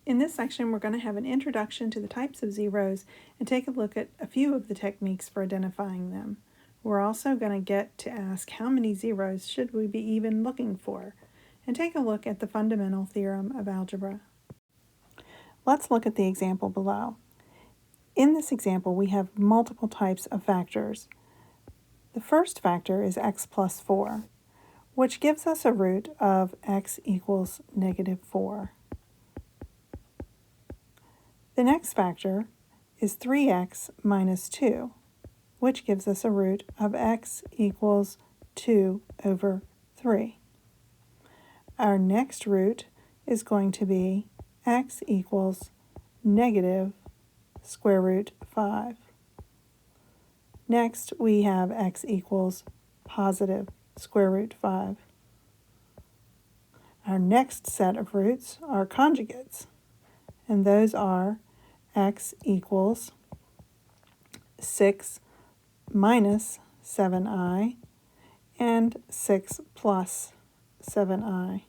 In this section, we're going to have an introduction to the types of zeros and take a look at a few of the techniques for identifying them. We're also going to get to ask how many zeros should we be even looking for, and take a look at the fundamental theorem of algebra. Let's look at the example below. In this example, we have multiple types of factors. The first factor is x plus 4, which gives us a root of x equals -4. The next factor is 3x minus 2, which gives us a root of x equals 2 over 3. Our next root is going to be x equals negative square root 5. Next, we have x equals positive square root 5. Our next set of roots are conjugates, and those are x equals 6 minus 7i and 6 plus 7i.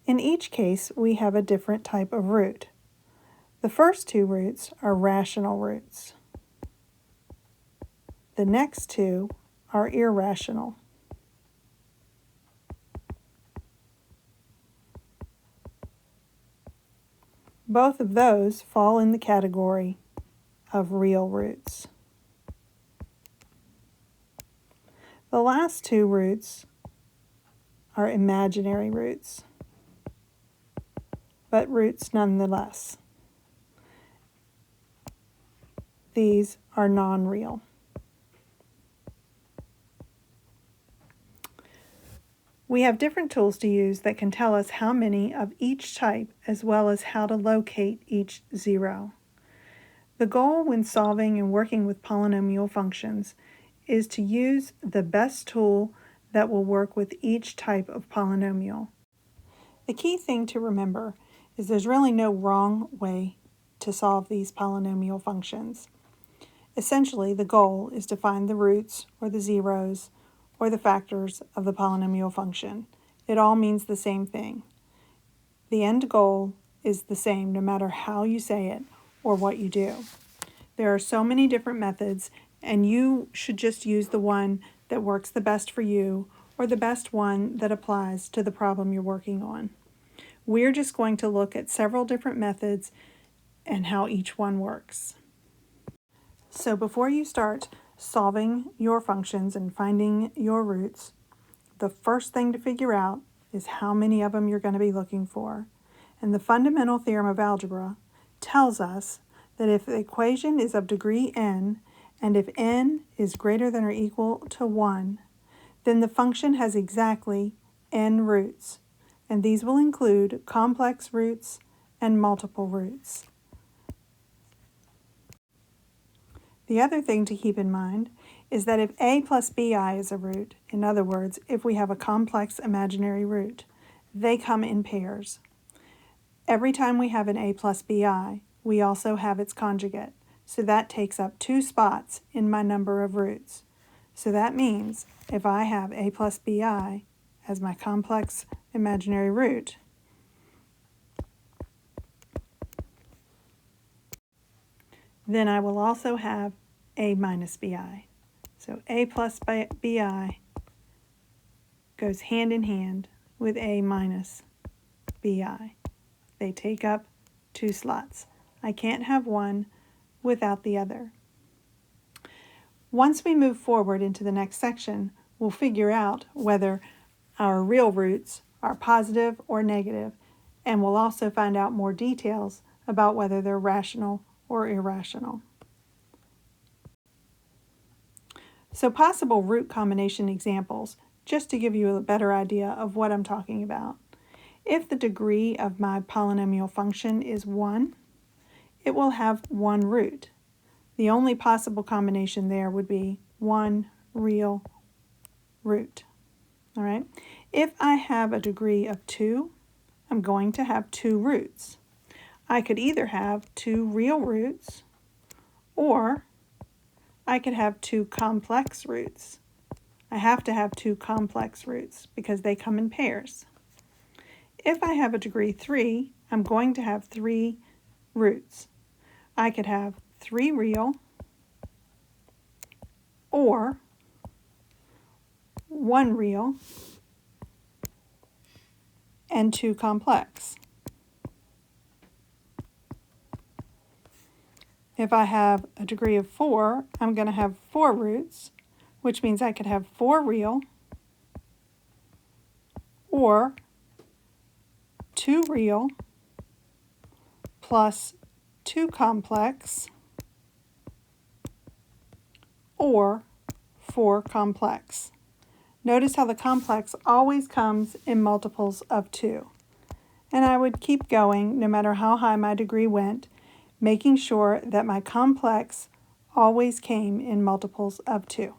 In each case, we have a different type of root. The first two roots are rational roots. The next two are irrational. Both of those fall in the category of real roots. The last two roots are imaginary roots, but roots nonetheless. These are non-real. We have different tools to use that can tell us how many of each type as well as how to locate each zero. The goal when solving and working with polynomial functions is to use the best tool that will work with each type of polynomial. The key thing to remember is there's really no wrong way to solve these polynomial functions. Essentially, the goal is to find the roots or the zeros or the factors of the polynomial function. It all means the same thing. The end goal is the same no matter how you say it or what you do. There are so many different methods, and you should just use the one that works the best for you or the best one that applies to the problem you're working on. We're just going to look at several different methods and how each one works. So before you start solving your functions and finding your roots, the first thing to figure out is how many of them you're going to be looking for. And the fundamental theorem of algebra tells us that if the equation is of degree n, and if n is greater than or equal to 1, then the function has exactly n roots, and these will include complex roots and multiple roots. The other thing to keep in mind is that if a plus bi is a root, in other words, if we have a complex imaginary root, they come in pairs. Every time we have an a plus bi, we also have its conjugate, so that takes up 2 spots in my number of roots. So that means if I have a plus bi as my complex imaginary root, then I will also have a minus bi. So a plus bi goes hand in hand with a minus bi. They take up 2 slots. I can't have one without the other. Once we move forward into the next section, we'll figure out whether our real roots are positive or negative, and we'll also find out more details about whether they're rational or irrational. So possible root combination examples, just to give you a better idea of what I'm talking about. If the degree of my polynomial function is 1, it will have 1 root. The only possible combination there would be 1 real root. All right. If I have a degree of 2, I'm going to have 2 roots. I could either have 2 real roots, or I could have 2 complex roots. I have to have 2 complex roots because they come in pairs. If I have a degree 3, I'm going to have 3 roots. I could have 3 real or 1 real and 2 complex. If I have a degree of 4, I'm going to have 4 roots, which means I could have 4 real or 2 real plus 2 complex or 4 complex. Notice how the complex always comes in multiples of 2. And I would keep going no matter how high my degree went, making sure that my complex always came in multiples of 2.